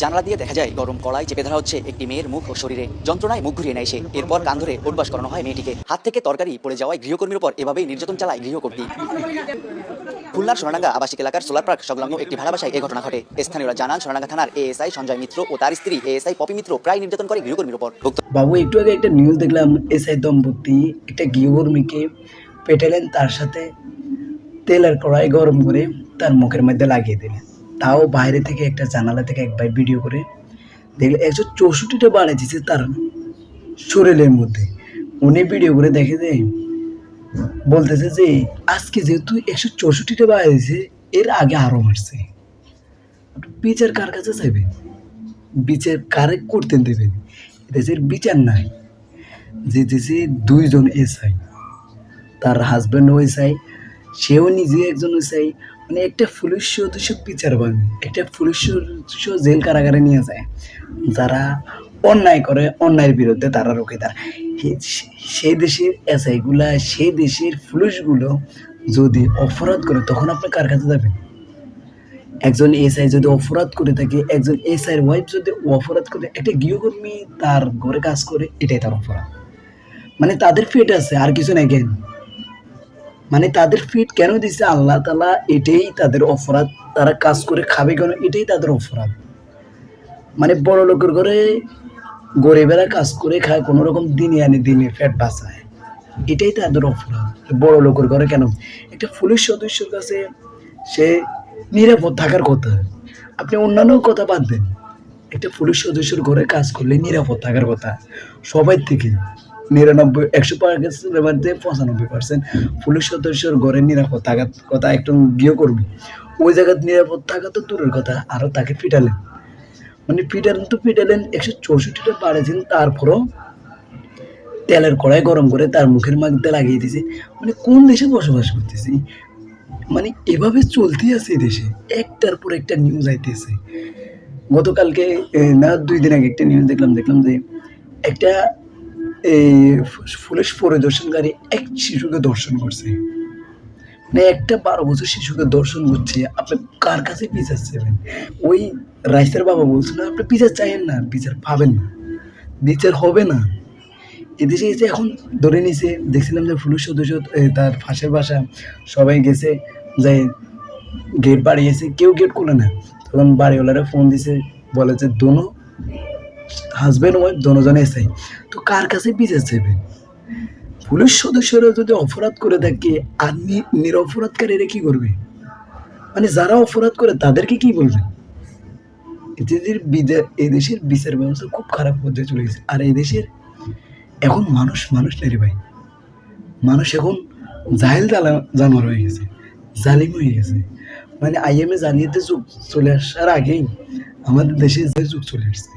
জানালা দিয়ে দেখা যায় গরম কড়াই চেপে ধরা হচ্ছে একটি মেয়ের মুখ ও শরীরে। যন্ত্রণায় মুখ ঘুরিয়ে নেয় সে। এরপর কান ধরে উঠবাস করানো হয় মেয়েটিকে। হাত থেকে তরকারি পড়ে যাওয়ায় গৃহকর্মীর উপর এভাবেই নির্যাতন চালায় গৃহকর্মী। খুলনার সোনাডাঙ্গা আবাসিক এলাকার সোলার পার্ক সংলগ্ন একটি ভাড়া বাসায় এই ঘটনা ঘটে। স্থানীয়রা জানান, সোনাডাঙ্গা থানার এএসআই সঞ্জয় মিত্র ও তার স্ত্রী এএসআই পপি মিত্র প্রায় নির্যাতন করে গৃহকর্মীর উপর। বাবু, একটু আগে একটা নিউজ দেখলাম, এসআই দম্পতি একটা গৃহকর্মীকে পেটালেন, তার সাথে তেলের কড়াই গরম করে তার মুখের মধ্যে লাগিয়ে দিলেন। তাও বাইরে থেকে একটা জানালা থেকে একবার ভিডিও করে দেখলে 164টা বাড়ে দিচ্ছে তার শরীরের মধ্যে। উনি ভিডিও করে দেখে যে বলতেছে যে আজকে যেহেতু 164টা বাড়ে দিচ্ছে, এর আগে আরো মারছে। বিচার কার কাছে চাইবেন? বিচার কারে করতে দেবেন? দেশের বিচার নাই। যে দেশে দুইজন এসআই, তার হাজব্যান্ডও এসআই, সেও নিজে একজন এসআই, মানে একটা পুলিশ সদস্য বিচার পাবে, একটা পুলিশ সদস্য জেল কারাগারে নিয়ে যায়। যারা অন্যায় করে, অন্যায়ের বিরুদ্ধে তারা রুখে দাঁড়ায়। সেই দেশের এসআইগুলা, সেই দেশের পুলিশগুলো যদি অপরাধ করে, তখন আপনি কার কাছে যাবেন? একজন এসআই যদি অপরাধ করে থাকে, একজন এসআইয়ের ওয়াইফ যদি অপরাধ করে, একটা গৃহকর্মী তার ঘরে কাজ করে, এটাই তার অপরাধ। মানে তাদের ফিট আছে, আর কিছু নাই। কেন মানে তাদের ফিট কেন দিচ্ছে আল্লাহ তাআলা? এটাই তাদের অপরাধ। তারা কাজ করে খাবে কেন? এটাই তাদের অপরাধ। মানে বড় লোকের ঘরে গরিবেরা কাজ করে খায়, কোনো রকম দিনে আনে দিনে পেট বাঁচায়, এটাই তাদের অপরাধ। বড় লোকের ঘরে কেন? একটা পুলিশ সদস্যের কাছে সে নিরাপদ থাকার কথা। আপনি অন্যান্য কথা বাদ দেন, একটা পুলিশ সদস্যের ঘরে কাজ করলে নিরাপদ থাকার কথা সবাই থেকে। 100%-এর মধ্যে 95% পুলিশ সদস্যর ঘরে নিরাপদ থাকার কথা। একজন গৃহকর্মী ওই জায়গায় নিরাপদ থাকা তো দূরের কথা, আরও তাকে পিটালেন। মানে পিটালেন তো পিটালেন, 164টা বাড়েছেন, তারপরও তেলের কড়াই গরম করে তার মুখের মধ্যে লাগিয়ে দিয়েছে। মানে কোন দেশে বসবাস করতেছি? মানে এভাবে চলতেই আছে দেশে, একটার পর একটা নিউজ আইতেছে। গতকালকে না 2 দিন আগে একটা নিউজ দেখলাম যে একটা এই পুলিশ পরিদর্শনকারী এক শিশুকে ধর্ষণ করছে। মানে একটা 12 বছর শিশুকে ধর্ষণ করছে, আপনি কার কাছে বিচার চাইবেন? ওই রাইসের বাবা বলছিল, আপনি বিচার চাইেন না, বিচার পাবেন না, বিচার হবে না। এদেশে এসে এখন ধরে নিছে, দেখছিলাম যে পুলিশ সদস্য তার ফাঁসের বাসা সবাই গেছে, যাই গেট বাড়িয়েছে, কেউ গেট খুলে না। তখন বাড়িওয়ালারা ফোন দিছে, বলে যে দোনো হাজব্যান্ড ওয়াইফ দোনোজনে এসআই। তো কার কাছে বিচার চাইবেন? পুলিশ সদস্যরা যদি অপরাধ করে থাকে, আর নিরপরাধকারীরা কি করবে? মানে যারা অপরাধ করে তাদেরকে কি বলবেন? এদেশের বিচার ব্যবস্থা খুব খারাপ পর্যায়ে চলে গেছে। আর এদেশের এখন মানুষ নেই রে ভাই। মানুষ এখন জাহেল জানোয়ার হয়ে গেছে, জালিম হয়ে গেছে। মানে আইএমএ জালিয়াতের যুগ চলে আসার আগেই আমাদের দেশে যে যুগ চলে আসছে।